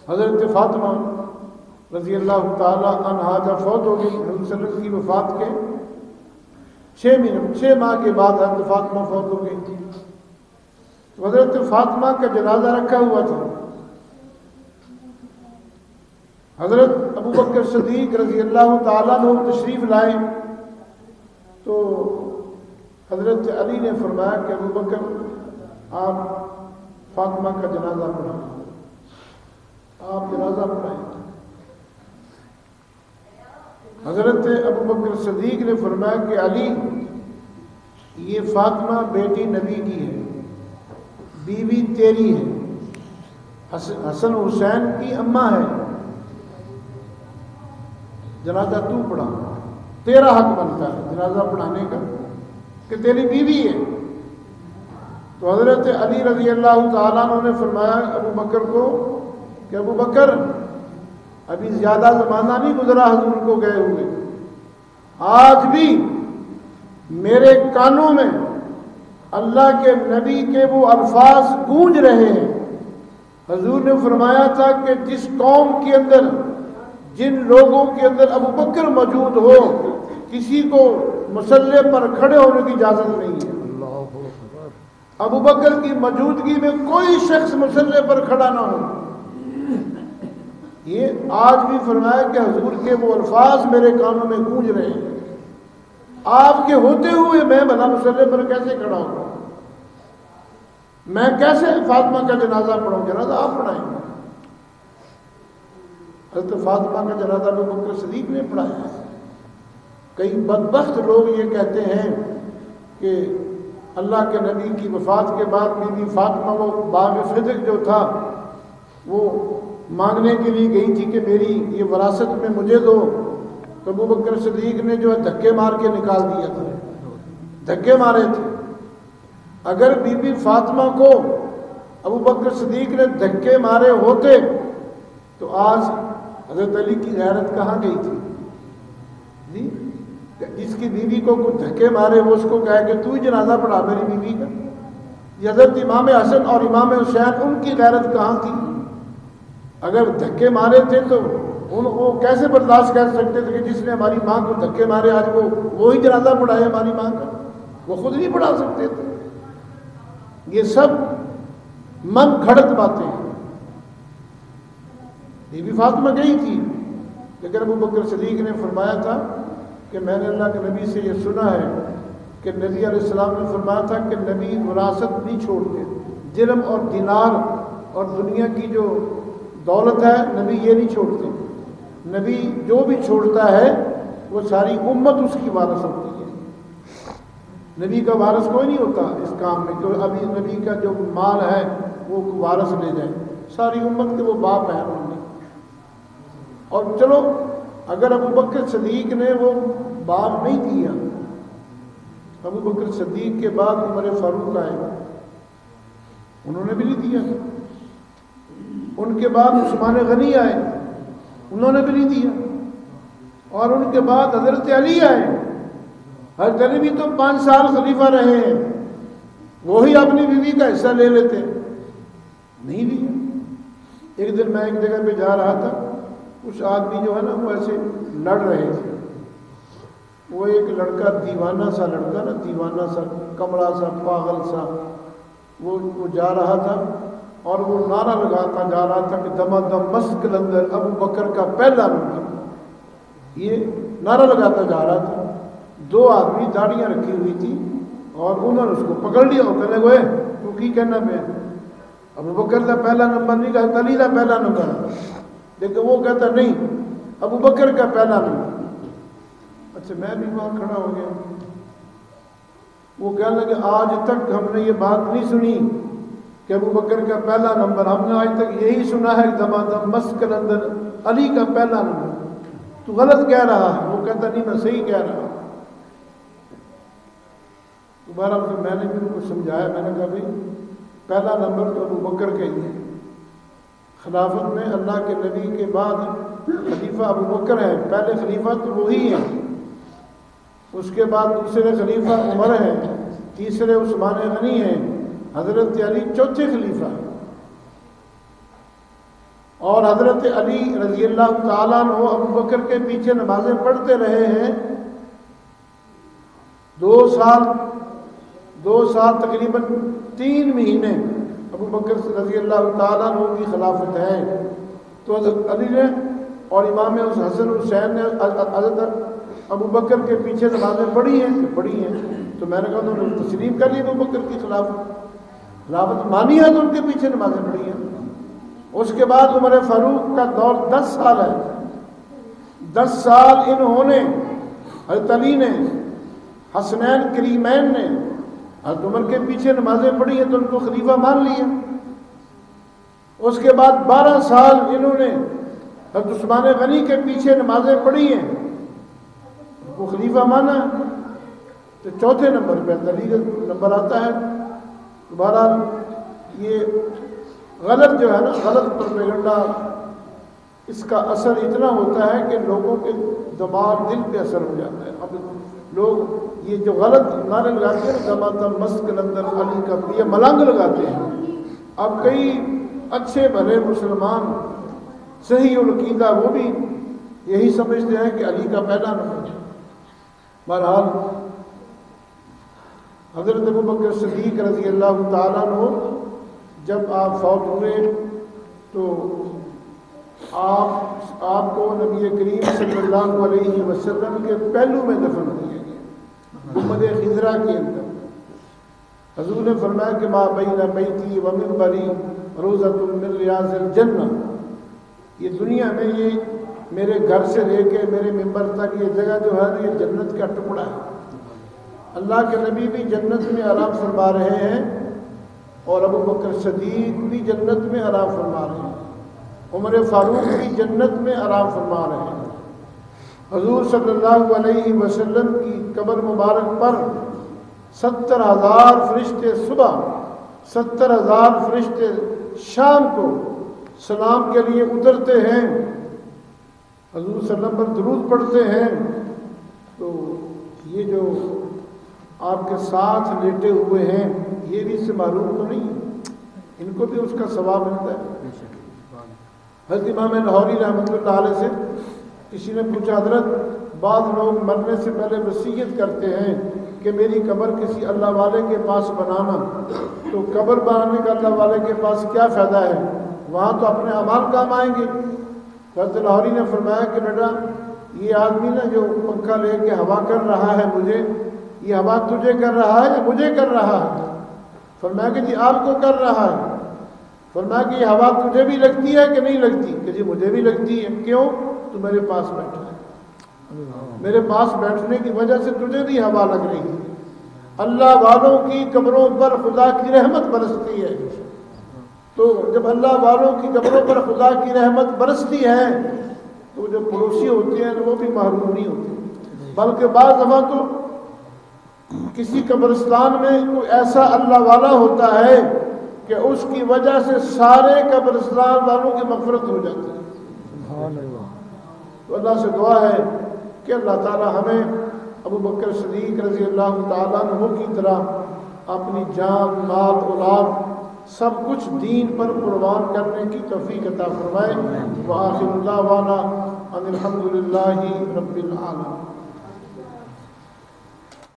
حضرت فاطمہ رضی اللہ تعالی عنہا جب فوت ہو گئی حضرت صلی اللہ علیہ وسلم کی وفات کے 6 ماہ کے بعد حضرت فاطمہ فوت ہو گئی تھی. تو حضرت فاطمہ کا جنازہ رکھا ہوا تھا. حضرت ابو بکر صدیق رضی اللہ تعالیٰ عنہ تشریف لائے تو حضرت علی نے فرمایا کہ ابو بکر آپ فاطمہ کا جنازہ پڑھائیں. آپ جنازہ پڑھائیں. حضرت ابو بکر صدیق نے فرمایا کہ علی یہ فاطمہ بیٹی نبی کی ہے, بیوی تیری ہے, حسن حسین کی اماں ہے, جنازہ تو پڑھا, تیرا حق بنتا ہے جنازہ پڑھانے کا کہ تیری بیوی ہے. تو حضرت علی رضی اللہ تعالیٰ عنہ نے فرمایا ابو بکر کو کہ ابو بکر ابھی زیادہ زمانہ نہیں گزرا حضور کو گئے ہوئے, آج بھی میرے کانوں میں اللہ کے نبی کے وہ الفاظ گونج رہے ہیں. حضور نے فرمایا تھا کہ جس قوم کے اندر جن لوگوں کے اندر ابو بکر موجود ہو کسی کو مسلح پر کھڑے ہونے کی اجازت نہیں ہے. ابو بکر کی موجودگی میں کوئی شخص مسلح پر کھڑا نہ ہو. یہ آج بھی فرمایا کہ حضور کے وہ الفاظ میرے کانوں میں گونج رہے ہیں. آپ کے ہوتے ہوئے میں بھلا مسلح پر کیسے کھڑا ہوں؟ میں کیسے فاطمہ کا جنازہ پڑھوں؟ جنازہ آپ پڑھائیں. حضرت فاطمہ کا جنازہ ابو بکر صدیق نے پڑھایا ہے. کئی بدبخت لوگ یہ کہتے ہیں کہ اللہ کے نبی کی وفات کے بعد بی بی فاطمہ وہ باغ فدق جو تھا وہ مانگنے کے لیے گئی تھی کہ میری یہ وراثت میں مجھے دو, تو ابو بکر صدیق نے جو ہے دھکے مار کے نکال دیا تھا, دھکے مارے تھے. اگر بی بی فاطمہ کو ابو بکر صدیق نے دھکے مارے ہوتے تو آج حضرت علی کی غیرت کہاں گئی تھی؟ جی جس کی بیوی کو کوئی دھکے مارے وہ اس کو کہے کہ تو ہی جنازہ پڑھا میری بیوی کا. یہ حضرت امام حسن اور امام حسین ان کی غیرت کہاں تھی؟ اگر دھکے مارے تھے تو وہ کیسے برداشت کر سکتے تھے کہ جس نے ہماری ماں کو دھکے مارے آج وہی جنازہ پڑھائے ہماری ماں کا؟ وہ خود نہیں پڑھا سکتے تھے. یہ سب من گھڑت باتیں ہیں. بی بی فاطمہ گئی تھی لیکن ابو بکر صدیق نے فرمایا تھا کہ میں نے اللہ کے نبی سے یہ سنا ہے کہ نبی علیہ السلام نے فرمایا تھا کہ نبی وراثت نہیں چھوڑتے, درہم اور دینار اور دنیا کی جو دولت ہے نبی یہ نہیں چھوڑتے. نبی جو بھی چھوڑتا ہے وہ ساری امت اس کی وارث ہوتی ہے. نبی کا وارث کوئی نہیں ہوتا اس کام میں کہ ابھی نبی کا جو مال ہے وہ وارث لے جائے. ساری امت کے وہ باپ ہیں ہوں گے. اور چلو اگر ابو بکر صدیق نے وہ باپ نہیں دیا, ابو بکر صدیق کے بعد عمر فاروق آئے انہوں نے بھی نہیں دیا. ان کے بعد عثمان غنی آئے انہوں نے بھی نہیں دیا. اور ان کے بعد حضرت علی آئے. حضرت علی بھی تو 5 سال خلیفہ رہے ہیں, وہی اپنی بیوی کا حصہ لے لیتے, نہیں دیا. ایک دن میں ایک جگہ پہ جا رہا تھا, کچھ آدمی جو ہے نا وہ ایسے لڑ رہے تھے. وہ ایک لڑکا دیوانہ سا لڑکا نا, دیوانہ سا کمڑا سا پاگل سا, وہ جا رہا تھا اور وہ نعرہ لگاتا جا رہا تھا کہ دما دم مسک اندر ابو بکر کا پہلا نمبر. یہ نعرہ لگاتا جا رہا تھا. 2 آدمی داڑیاں رکھی ہوئی تھی اور انہوں نے اس کو پکڑ لیا. وہ کہنے گوئے تو کی کہنا میں ابو بکر کا پہلا نمبر نہیں کہا, علی کا پہلا نمبر. لیکن وہ کہتا نہیں ابو بکر کا پہلا نمبر. اچھا میں بھی وہاں کھڑا ہو گیا. وہ کہنے لگے آج تک ہم نے یہ بات نہیں سنی کہ ابو بکر کا پہلا نمبر, ہم نے آج تک یہی سنا ہے دما دم مسکن اندر علی کا پہلا نمبر. تو غلط کہہ رہا ہے. وہ کہتا نہیں میں صحیح کہہ رہا ہوں. دوبارہ میں نے بھی ان کو سمجھایا. میں نے کہا بھائی پہلا نمبر تو ابو بکر کا ہی ہے. خلافت میں اللہ کے نبی کے بعد خلیفہ ابو بکر ہے. پہلے خلیفہ تو وہی ہیں, اس کے بعد دوسرے خلیفہ عمر ہیں, تیسرے عثمان غنی ہیں, حضرت علی چوتھے خلیفہ ہیں. اور حضرت علی رضی اللہ تعالیٰ عنہ ابو بکر کے پیچھے نمازیں پڑھتے رہے ہیں 2 سال تقریباً 3 مہینے ابو بکر رضی اللہ تعالیٰ عنہ کی خلافت ہے. تو حضرت علی نے اور امام حسن حسین نے حضرت ابو بکر کے پیچھے نمازیں پڑھی ہیں. تو میں نے کہا تو انہوں نے تسلیم کر لی ابو بکر کی خلافت مانی ہے تو ان کے پیچھے نمازیں پڑھی ہیں. اس کے بعد عمر فاروق کا دور 10 سال ہے. 10 سال انہوں نے حضرت علی نے حسنین کریمین نے حضرت عمر کے پیچھے نمازیں پڑھی ہیں تو ان کو خلیفہ مان لیا. اس کے بعد 12 سال انہوں نے حضرت عثمان غنی کے پیچھے نمازیں پڑھی ہیں ان کو خلیفہ مانا. تو چوتھے نمبر پہ علی کا نمبر آتا ہے. بہرحال یہ غلط جو ہے نا غلط پروپیگنڈا اس کا اثر اتنا ہوتا ہے کہ لوگوں کے دماغ دل پہ اثر ہو جاتا ہے. اب لوگ یہ جو غلط نعرے لگاتے ہیں جماعت مسک اندر علی کا یہ ملنگ لگاتے ہیں. اب کئی اچھے بھلے مسلمان صحیح العقیدہ وہ بھی یہی سمجھتے ہیں کہ علی کا پہلا نمبر. بہرحال حضرت ابو بکر صدیق رضی اللہ تعالیٰ عنہ جب آپ فوت ہوئے تو آپ کو نبی کریم صلی اللہ علیہ وسلم کے پہلو میں دفن کیا گیا گنبد خضرا کے اندر. حضور نے فرمایا کہ ما بین بیتی و منبری روضۃ من ریاض الجنہ. یہ دنیا میں یہ میرے گھر سے لے کے میرے ممبر تک یہ جگہ جو ہے یہ جنت کا ٹکڑا ہے. اللہ کے نبی بھی جنت میں آرام فرما رہے ہیں اور ابو بکر صدیق بھی جنت میں آرام فرما رہے ہیں. عمر فاروق بھی جنت میں آرام فرما رہے ہیں. حضور صلی اللہ علیہ وسلم کی قبر مبارک پر 70,000 فرشتے صبح 70,000 فرشتے شام کو سلام کے لیے اترتے ہیں. حضور صلی اللہ علیہ وسلم پر درود پڑھتے ہیں. تو یہ جو آپ کے ساتھ لیٹے ہوئے ہیں یہ بھی اس سے معلوم تو نہیں ہے ان کو بھی اس کا ثواب ملتا ہے. حضرت امام لاہوری رحمۃ اللہ علیہ سے کسی نے پوچھا حضرت بعض لوگ مرنے سے پہلے وصیت کرتے ہیں کہ میری قبر کسی اللہ والے کے پاس بنانا. تو قبر بنانے کا اللہ والے کے پاس کیا فائدہ ہے وہاں تو اپنے اعمال کام آئیں گے. حضرت لاہوری نے فرمایا کہ بیٹا یہ آدمی نا جو پنکھا لے کے ہوا کر رہا ہے مجھے یہ ہوا تجھے کر رہا ہے یا مجھے کر رہا ہے. فرمایا کہ جی آپ کو کر رہا ہے. فرمایا کہ یہ ہوا تجھے بھی لگتی ہے کہ نہیں لگتی کہ جی مجھے بھی لگتی ہے. کیوں؟ تو میرے پاس بیٹھا ہے. میرے پاس بیٹھنے کی وجہ سے تجھے بھی ہوا لگ رہی ہے. اللہ والوں کی قبروں پر خدا کی رحمت برستی ہے. تو جب اللہ والوں کی قبروں پر خدا کی رحمت برستی ہے تو جو پڑوسی ہوتے ہیں وہ بھی محروم نہیں ہوتے. بلکہ بعض دفعہ تو کسی قبرستان میں کوئی ایسا اللہ والا ہوتا ہے کہ اس کی وجہ سے سارے قبرستان والوں کی مغفرت ہو جاتی ہے. تو اللہ سے دعا ہے کہ اللہ تعالی ہمیں ابو بکر صدیق رضی اللہ تعالیٰ عنہ کی طرح اپنی جان مال اولاد سب کچھ دین پر قربان کرنے کی توفیق عطا فرمائے. وآخر دعوانا ان الحمد للہ رب العالمین.